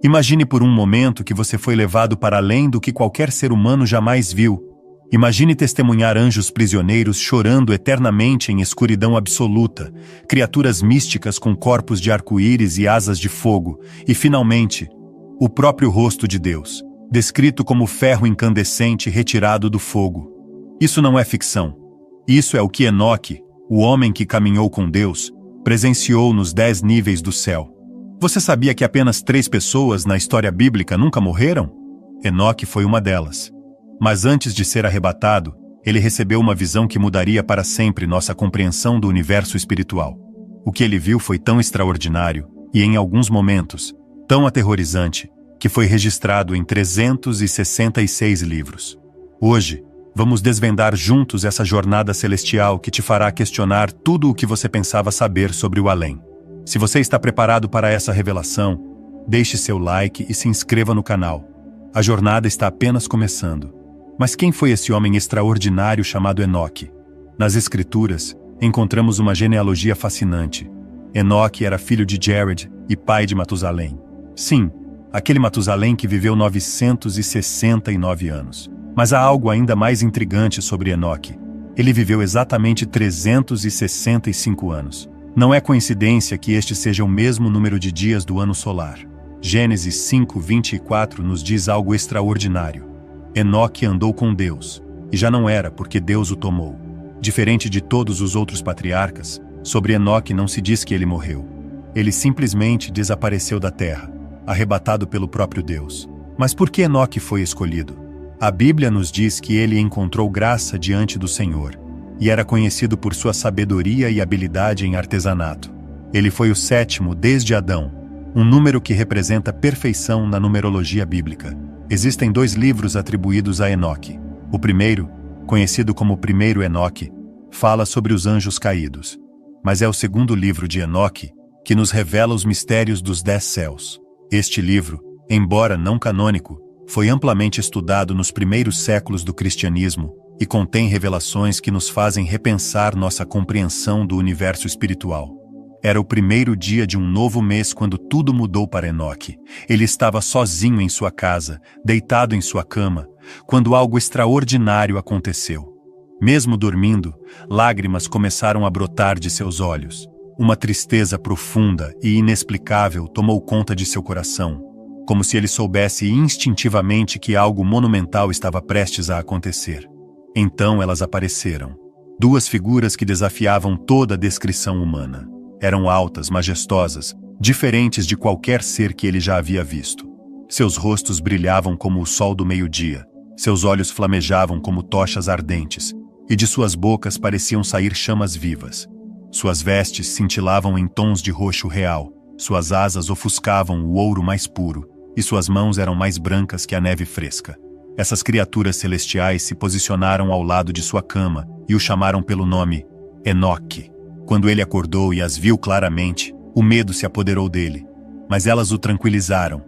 Imagine por um momento que você foi levado para além do que qualquer ser humano jamais viu. Imagine testemunhar anjos prisioneiros chorando eternamente em escuridão absoluta, criaturas místicas com corpos de arco-íris e asas de fogo, e, finalmente, o próprio rosto de Deus, descrito como ferro incandescente retirado do fogo. Isso não é ficção. Isso é o que Enoque, o homem que caminhou com Deus, presenciou nos 10 níveis do céu. Você sabia que apenas 3 pessoas na história bíblica nunca morreram? Enoque foi uma delas. Mas antes de ser arrebatado, ele recebeu uma visão que mudaria para sempre nossa compreensão do universo espiritual. O que ele viu foi tão extraordinário, e em alguns momentos, tão aterrorizante, que foi registrado em 366 livros. Hoje, vamos desvendar juntos essa jornada celestial que te fará questionar tudo o que você pensava saber sobre o além. Se você está preparado para essa revelação, deixe seu like e se inscreva no canal. A jornada está apenas começando. Mas quem foi esse homem extraordinário chamado Enoque? Nas Escrituras, encontramos uma genealogia fascinante. Enoque era filho de Jared e pai de Matusalém. Sim, aquele Matusalém que viveu 969 anos. Mas há algo ainda mais intrigante sobre Enoque. Ele viveu exatamente 365 anos. Não é coincidência que este seja o mesmo número de dias do ano solar. Gênesis 5:24 nos diz algo extraordinário. Enoque andou com Deus, e já não era porque Deus o tomou. Diferente de todos os outros patriarcas, sobre Enoque não se diz que ele morreu. Ele simplesmente desapareceu da terra, arrebatado pelo próprio Deus. Mas por que Enoque foi escolhido? A Bíblia nos diz que ele encontrou graça diante do Senhor, e era conhecido por sua sabedoria e habilidade em artesanato. Ele foi o 7º desde Adão, um número que representa perfeição na numerologia bíblica. Existem 2 livros atribuídos a Enoque. O primeiro, conhecido como o primeiro Enoque, fala sobre os anjos caídos. Mas é o segundo livro de Enoque que nos revela os mistérios dos 10 céus. Este livro, embora não canônico, foi amplamente estudado nos primeiros séculos do cristianismo e contém revelações que nos fazem repensar nossa compreensão do universo espiritual. Era o primeiro dia de um novo mês quando tudo mudou para Enoque. Ele estava sozinho em sua casa, deitado em sua cama, quando algo extraordinário aconteceu. Mesmo dormindo, lágrimas começaram a brotar de seus olhos. Uma tristeza profunda e inexplicável tomou conta de seu coração, como se ele soubesse instintivamente que algo monumental estava prestes a acontecer. Então elas apareceram. 2 figuras que desafiavam toda a descrição humana. Eram altas, majestosas, diferentes de qualquer ser que ele já havia visto. Seus rostos brilhavam como o sol do meio-dia, seus olhos flamejavam como tochas ardentes, e de suas bocas pareciam sair chamas vivas. Suas vestes cintilavam em tons de roxo real, suas asas ofuscavam o ouro mais puro, e suas mãos eram mais brancas que a neve fresca. Essas criaturas celestiais se posicionaram ao lado de sua cama e o chamaram pelo nome Enoque. Quando ele acordou e as viu claramente, o medo se apoderou dele. Mas elas o tranquilizaram.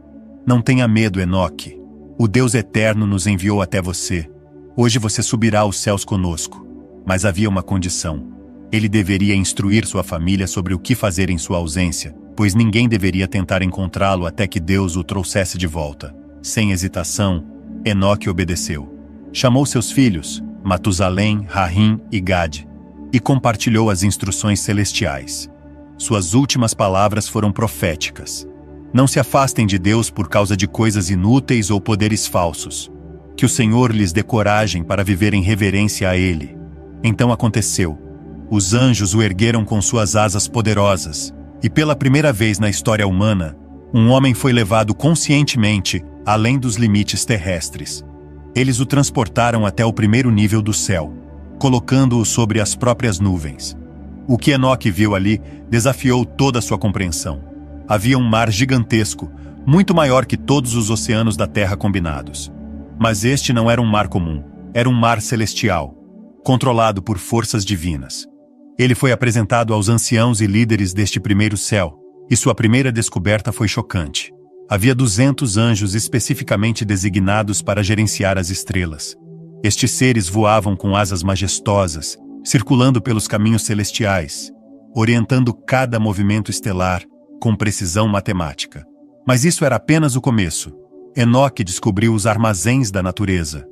Não tenha medo, Enoque. O Deus eterno nos enviou até você. Hoje você subirá aos céus conosco. Mas havia uma condição. Ele deveria instruir sua família sobre o que fazer em sua ausência, pois ninguém deveria tentar encontrá-lo até que Deus o trouxesse de volta. Sem hesitação, Enoque obedeceu. Chamou seus filhos, Matusalém, Rahim e Gade, e compartilhou as instruções celestiais. Suas últimas palavras foram proféticas. Não se afastem de Deus por causa de coisas inúteis ou poderes falsos. Que o Senhor lhes dê coragem para viver em reverência a Ele. Então aconteceu. Os anjos o ergueram com suas asas poderosas, e pela primeira vez na história humana, um homem foi levado conscientemente além dos limites terrestres. Eles o transportaram até o primeiro nível do céu, colocando-o sobre as próprias nuvens. O que Enoque viu ali desafiou toda a sua compreensão. Havia um mar gigantesco, muito maior que todos os oceanos da Terra combinados. Mas este não era um mar comum, era um mar celestial, controlado por forças divinas. Ele foi apresentado aos anciãos e líderes deste primeiro céu, e sua primeira descoberta foi chocante. Havia 200 anjos especificamente designados para gerenciar as estrelas. Estes seres voavam com asas majestosas, circulando pelos caminhos celestiais, orientando cada movimento estelar com precisão matemática. Mas isso era apenas o começo. Enoque descobriu os armazéns da natureza.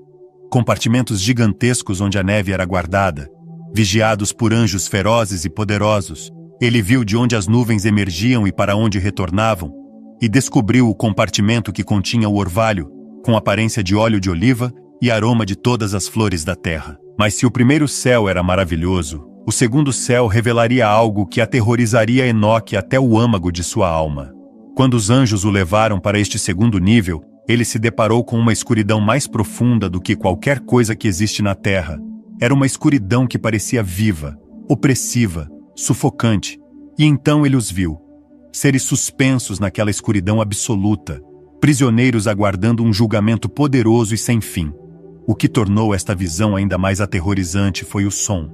Compartimentos gigantescos onde a neve era guardada, vigiados por anjos ferozes e poderosos. Ele viu de onde as nuvens emergiam e para onde retornavam, e descobriu o compartimento que continha o orvalho, com aparência de óleo de oliva e aroma de todas as flores da terra. Mas se o primeiro céu era maravilhoso, o segundo céu revelaria algo que aterrorizaria Enoque até o âmago de sua alma. Quando os anjos o levaram para este segundo nível, ele se deparou com uma escuridão mais profunda do que qualquer coisa que existe na terra. Era uma escuridão que parecia viva, opressiva, sufocante. E então ele os viu. Seres suspensos naquela escuridão absoluta, prisioneiros aguardando um julgamento poderoso e sem fim. O que tornou esta visão ainda mais aterrorizante foi o som.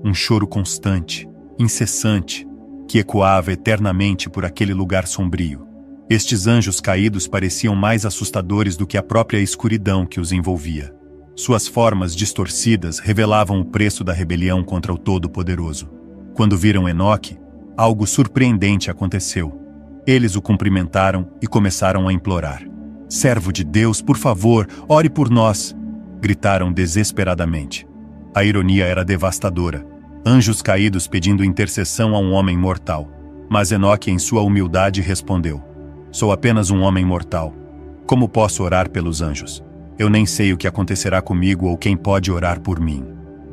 Um choro constante, incessante, que ecoava eternamente por aquele lugar sombrio. Estes anjos caídos pareciam mais assustadores do que a própria escuridão que os envolvia. Suas formas distorcidas revelavam o preço da rebelião contra o Todo-Poderoso. Quando viram Enoque, algo surpreendente aconteceu. Eles o cumprimentaram e começaram a implorar. "Servo de Deus, por favor, ore por nós!" gritaram desesperadamente. A ironia era devastadora. Anjos caídos pedindo intercessão a um homem mortal. Mas Enoque, em sua humildade, respondeu: "Sou apenas um homem mortal. Como posso orar pelos anjos? Eu nem sei o que acontecerá comigo ou quem pode orar por mim."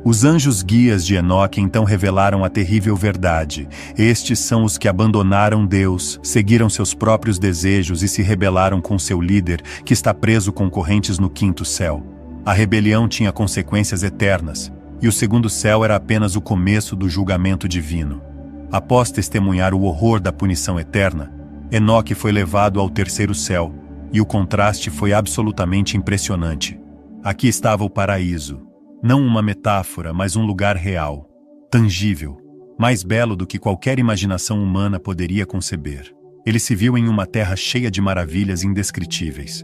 Os anjos guias de Enoque então revelaram a terrível verdade. Estes são os que abandonaram Deus, seguiram seus próprios desejos e se rebelaram com seu líder, que está preso com correntes no quinto céu. A rebelião tinha consequências eternas, e o segundo céu era apenas o começo do julgamento divino. Após testemunhar o horror da punição eterna, Enoque foi levado ao terceiro céu, e o contraste foi absolutamente impressionante. Aqui estava o paraíso. Não uma metáfora, mas um lugar real, tangível, mais belo do que qualquer imaginação humana poderia conceber. Ele se viu em uma terra cheia de maravilhas indescritíveis.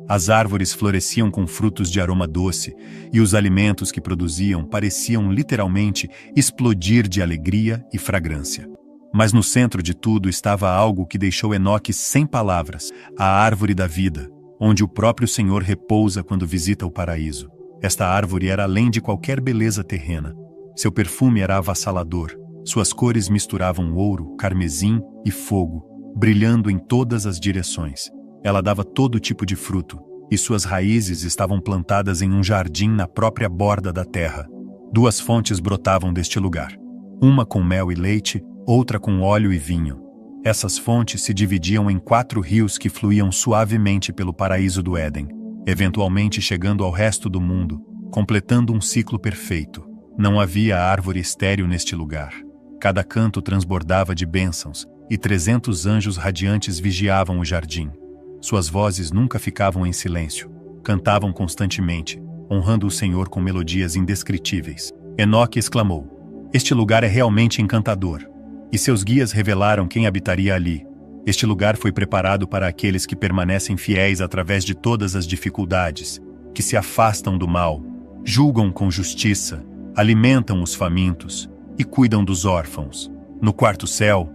As árvores floresciam com frutos de aroma doce, e os alimentos que produziam pareciam literalmente explodir de alegria e fragrância. Mas no centro de tudo estava algo que deixou Enoque sem palavras: a árvore da vida, onde o próprio Senhor repousa quando visita o paraíso. Esta árvore era além de qualquer beleza terrena. Seu perfume era avassalador. Suas cores misturavam ouro, carmesim e fogo, brilhando em todas as direções. Ela dava todo tipo de fruto, e suas raízes estavam plantadas em um jardim na própria borda da terra. 2 fontes brotavam deste lugar. Uma com mel e leite, outra com óleo e vinho. Essas fontes se dividiam em 4 rios que fluíam suavemente pelo paraíso do Éden, eventualmente chegando ao resto do mundo, completando um ciclo perfeito. Não havia árvore estéril neste lugar. Cada canto transbordava de bênçãos, e 300 anjos radiantes vigiavam o jardim. Suas vozes nunca ficavam em silêncio. Cantavam constantemente, honrando o Senhor com melodias indescritíveis. Enoque exclamou: "Este lugar é realmente encantador." E seus guias revelaram quem habitaria ali. Este lugar foi preparado para aqueles que permanecem fiéis através de todas as dificuldades, que se afastam do mal, julgam com justiça, alimentam os famintos e cuidam dos órfãos. No 4º céu,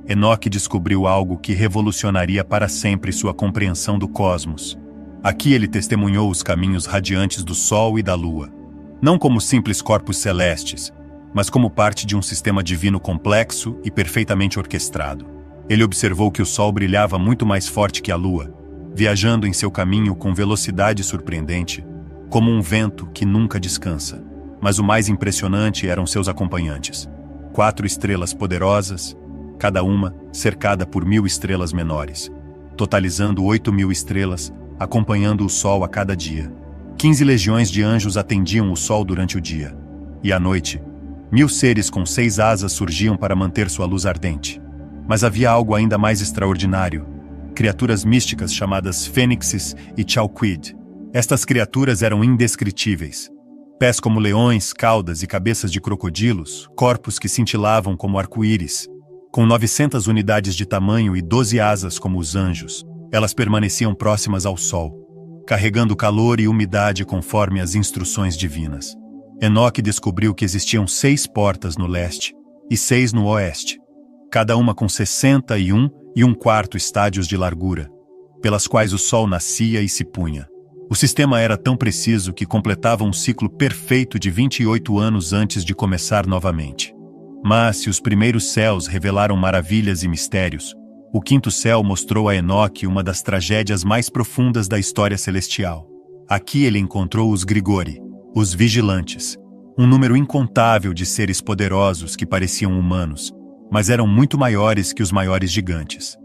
Enoque descobriu algo que revolucionaria para sempre sua compreensão do cosmos. Aqui ele testemunhou os caminhos radiantes do Sol e da Lua, não como simples corpos celestes, mas como parte de um sistema divino complexo e perfeitamente orquestrado. Ele observou que o Sol brilhava muito mais forte que a Lua, viajando em seu caminho com velocidade surpreendente, como um vento que nunca descansa. Mas o mais impressionante eram seus acompanhantes. 4 estrelas poderosas, cada uma cercada por 1000 estrelas menores, totalizando 8.000 estrelas, acompanhando o Sol a cada dia. 15 legiões de anjos atendiam o Sol durante o dia. E à noite, 1000 seres com 6 asas surgiam para manter sua luz ardente. Mas havia algo ainda mais extraordinário: criaturas místicas chamadas fênixes e tchauquid. Estas criaturas eram indescritíveis. Pés como leões, caudas e cabeças de crocodilos, corpos que cintilavam como arco-íris. Com 900 unidades de tamanho e 12 asas como os anjos, elas permaneciam próximas ao Sol, carregando calor e umidade conforme as instruções divinas. Enoque descobriu que existiam 6 portas no leste e 6 no oeste, cada uma com 61 e 1/4 estádios de largura. pelas quais o sol nascia e se punha. O sistema era tão preciso que completava um ciclo perfeito de 28 anos antes de começar novamente. Mas, se os primeiros céus revelaram maravilhas e mistérios, o quinto céu mostrou a Enoque uma das tragédias mais profundas da história celestial. Aqui ele encontrou os Grigori, os vigilantes, um número incontável de seres poderosos que pareciam humanos, mas eram muito maiores que os maiores gigantes.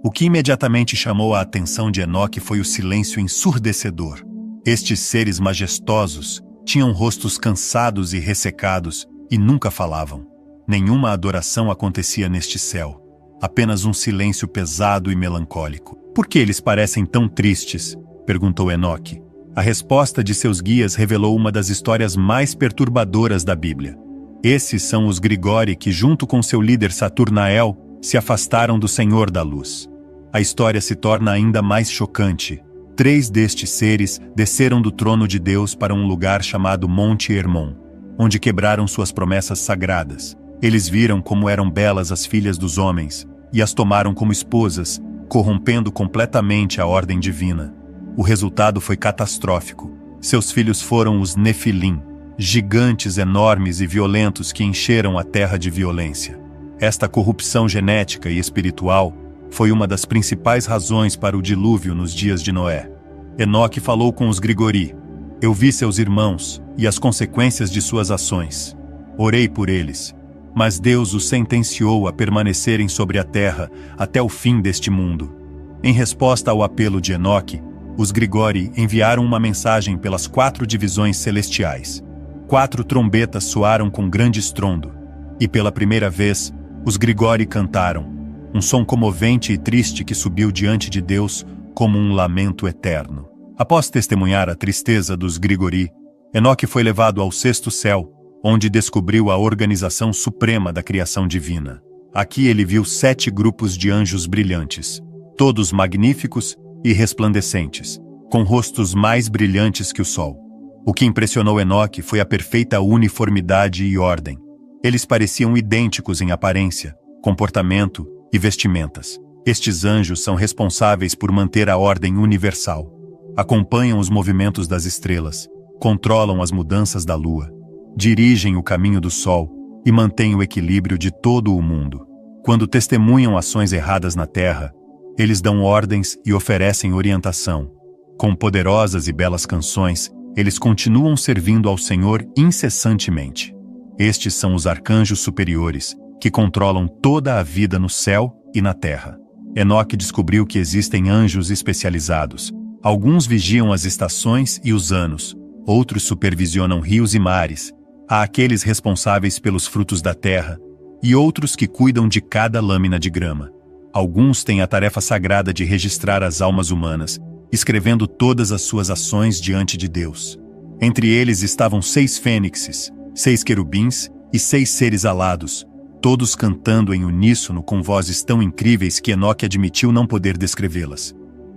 O que imediatamente chamou a atenção de Enoque foi o silêncio ensurdecedor. Estes seres majestosos tinham rostos cansados e ressecados e nunca falavam. Nenhuma adoração acontecia neste céu. Apenas um silêncio pesado e melancólico. Por que eles parecem tão tristes? Perguntou Enoque. A resposta de seus guias revelou uma das histórias mais perturbadoras da Bíblia. Esses são os Grigori que, junto com seu líder Saturnael, se afastaram do Senhor da Luz. A história se torna ainda mais chocante. 3 destes seres desceram do trono de Deus para um lugar chamado Monte Hermon, onde quebraram suas promessas sagradas. Eles viram como eram belas as filhas dos homens e as tomaram como esposas, corrompendo completamente a ordem divina. O resultado foi catastrófico. Seus filhos foram os Nefilim, gigantes enormes e violentos que encheram a terra de violência. Esta corrupção genética e espiritual foi uma das principais razões para o dilúvio nos dias de Noé. Enoque falou com os Grigori. Eu vi seus irmãos e as consequências de suas ações. Orei por eles, mas Deus os sentenciou a permanecerem sobre a terra até o fim deste mundo. Em resposta ao apelo de Enoque, os Grigori enviaram uma mensagem pelas 4 divisões celestiais. 4 trombetas soaram com grande estrondo, e pela primeira vez, os Grigori cantaram, um som comovente e triste que subiu diante de Deus como um lamento eterno. Após testemunhar a tristeza dos Grigori, Enoque foi levado ao 6º céu, onde descobriu a organização suprema da criação divina. Aqui ele viu 7 grupos de anjos brilhantes, todos magníficos e resplandecentes, com rostos mais brilhantes que o sol. O que impressionou Enoque foi a perfeita uniformidade e ordem. Eles pareciam idênticos em aparência, comportamento e vestimentas. Estes anjos são responsáveis por manter a ordem universal. Acompanham os movimentos das estrelas, controlam as mudanças da lua, dirigem o caminho do sol e mantêm o equilíbrio de todo o mundo. Quando testemunham ações erradas na terra, eles dão ordens e oferecem orientação. Com poderosas e belas canções, eles continuam servindo ao Senhor incessantemente. Estes são os arcanjos superiores, que controlam toda a vida no céu e na terra. Enoque descobriu que existem anjos especializados. Alguns vigiam as estações e os anos, outros supervisionam rios e mares. Há aqueles responsáveis pelos frutos da terra, e outros que cuidam de cada lâmina de grama. Alguns têm a tarefa sagrada de registrar as almas humanas, escrevendo todas as suas ações diante de Deus. Entre eles estavam 6 fênixes, 6 querubins e 6 seres alados, todos cantando em uníssono com vozes tão incríveis que Enoque admitiu não poder descrevê-las.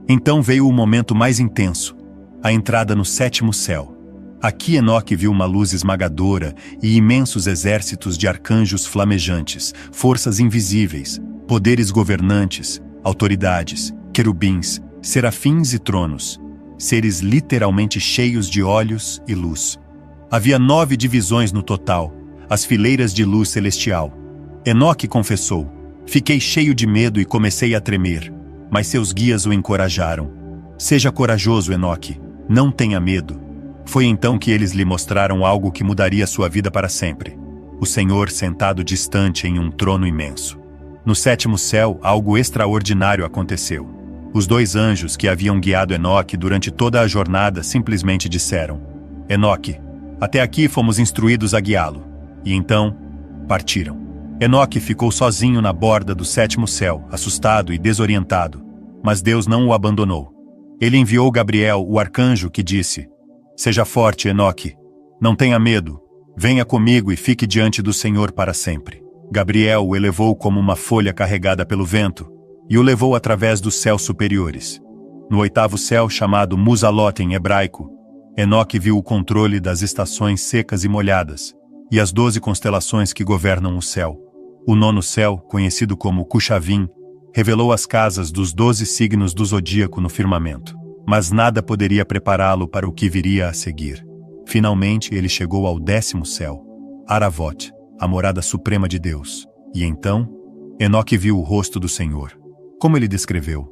Então veio o momento mais intenso, a entrada no 7º céu. Aqui Enoque viu uma luz esmagadora e imensos exércitos de arcanjos flamejantes, forças invisíveis, poderes governantes, autoridades, querubins, serafins e tronos, seres literalmente cheios de olhos e luz. Havia 9 divisões no total, as fileiras de luz celestial. Enoque confessou, fiquei cheio de medo e comecei a tremer, mas seus guias o encorajaram. Seja corajoso, Enoque, não tenha medo. Foi então que eles lhe mostraram algo que mudaria sua vida para sempre. O Senhor sentado distante em um trono imenso. No 7º céu, algo extraordinário aconteceu. Os 2 anjos que haviam guiado Enoque durante toda a jornada simplesmente disseram: Enoque, até aqui fomos instruídos a guiá-lo. E então, partiram. Enoque ficou sozinho na borda do 7º céu, assustado e desorientado. Mas Deus não o abandonou. Ele enviou Gabriel, o arcanjo, que disse: Seja forte, Enoque. Não tenha medo. Venha comigo e fique diante do Senhor para sempre. Gabriel o elevou como uma folha carregada pelo vento e o levou através dos céus superiores. No 8º céu, chamado Muzalot em hebraico, Enoque viu o controle das estações secas e molhadas e as 12 constelações que governam o céu. O 9º céu, conhecido como Cushavim, revelou as casas dos 12 signos do zodíaco no firmamento, mas nada poderia prepará-lo para o que viria a seguir. Finalmente ele chegou ao 10º céu, Aravote, a morada suprema de Deus, e então, Enoque viu o rosto do Senhor. Como ele descreveu,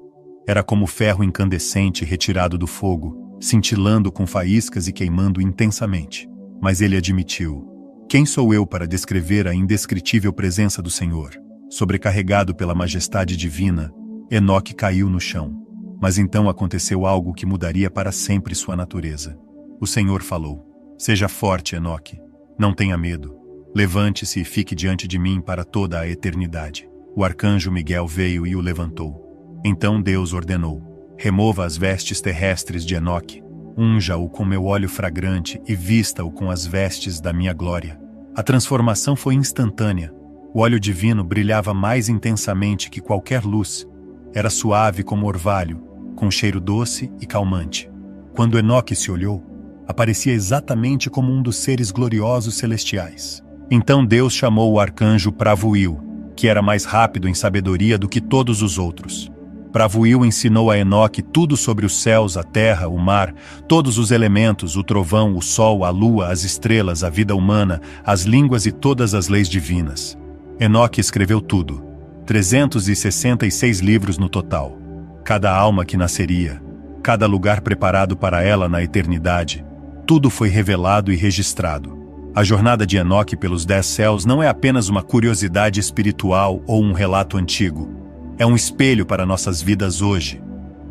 era como ferro incandescente retirado do fogo, cintilando com faíscas e queimando intensamente. Mas ele admitiu: quem sou eu para descrever a indescritível presença do Senhor? Sobrecarregado pela majestade divina, Enoque caiu no chão. Mas então aconteceu algo que mudaria para sempre sua natureza. O Senhor falou: seja forte, Enoque. Não tenha medo. Levante-se e fique diante de mim para toda a eternidade. O arcanjo Miguel veio e o levantou. Então Deus ordenou: remova as vestes terrestres de Enoque, unja-o com meu óleo fragrante e vista-o com as vestes da minha glória. A transformação foi instantânea. O óleo divino brilhava mais intensamente que qualquer luz. Era suave como orvalho, com cheiro doce e calmante. Quando Enoque se olhou, aparecia exatamente como um dos seres gloriosos celestiais. Então Deus chamou o arcanjo Pravuil, que era mais rápido em sabedoria do que todos os outros. Pravuil ensinou a Enoque tudo sobre os céus, a terra, o mar, todos os elementos, o trovão, o sol, a lua, as estrelas, a vida humana, as línguas e todas as leis divinas. Enoque escreveu tudo, 366 livros no total. Cada alma que nasceria, cada lugar preparado para ela na eternidade, tudo foi revelado e registrado. A jornada de Enoque pelos 10 céus não é apenas uma curiosidade espiritual ou um relato antigo. É um espelho para nossas vidas hoje.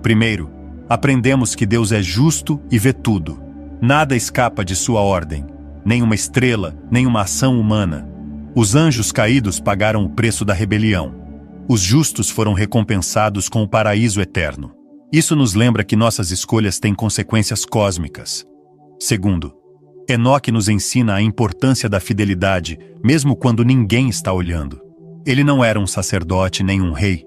Primeiro, aprendemos que Deus é justo e vê tudo. Nada escapa de sua ordem, nem uma estrela, nem uma ação humana. Os anjos caídos pagaram o preço da rebelião. Os justos foram recompensados com o paraíso eterno. Isso nos lembra que nossas escolhas têm consequências cósmicas. Segundo, Enoque nos ensina a importância da fidelidade, mesmo quando ninguém está olhando. Ele não era um sacerdote nem um rei,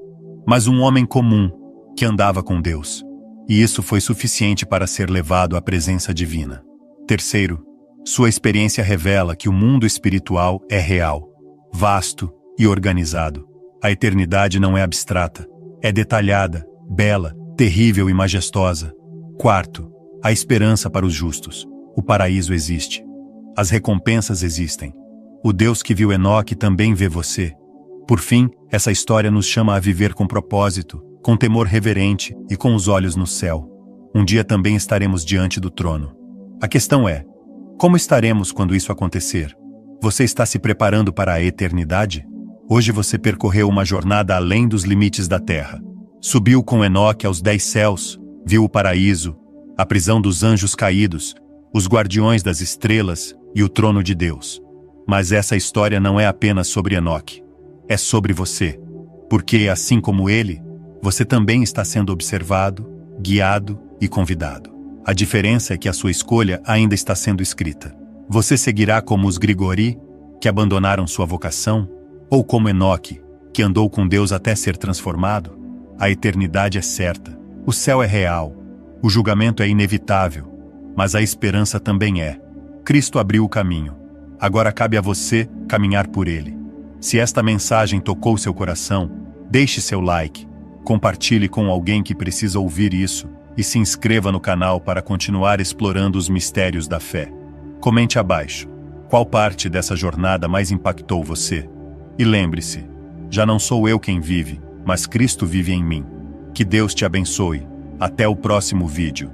mas um homem comum que andava com Deus. E isso foi suficiente para ser levado à presença divina. Terceiro, sua experiência revela que o mundo espiritual é real, vasto e organizado. A eternidade não é abstrata, é detalhada, bela, terrível e majestosa. Quarto, a esperança para os justos. O paraíso existe. As recompensas existem. O Deus que viu Enoque também vê você. Por fim, essa história nos chama a viver com propósito, com temor reverente e com os olhos no céu. Um dia também estaremos diante do trono. A questão é: como estaremos quando isso acontecer? Você está se preparando para a eternidade? Hoje você percorreu uma jornada além dos limites da terra. Subiu com Enoque aos 10 céus, viu o paraíso, a prisão dos anjos caídos, os guardiões das estrelas e o trono de Deus. Mas essa história não é apenas sobre Enoque. É sobre você. Porque, assim como ele, você também está sendo observado, guiado e convidado. A diferença é que a sua escolha ainda está sendo escrita. Você seguirá como os Grigori, que abandonaram sua vocação, ou como Enoque, que andou com Deus até ser transformado? A eternidade é certa, o céu é real, o julgamento é inevitável, mas a esperança também é. Cristo abriu o caminho. Agora cabe a você caminhar por ele. Se esta mensagem tocou seu coração, deixe seu like, compartilhe com alguém que precisa ouvir isso e se inscreva no canal para continuar explorando os mistérios da fé. Comente abaixo qual parte dessa jornada mais impactou você. E lembre-se, já não sou eu quem vive, mas Cristo vive em mim. Que Deus te abençoe. Até o próximo vídeo.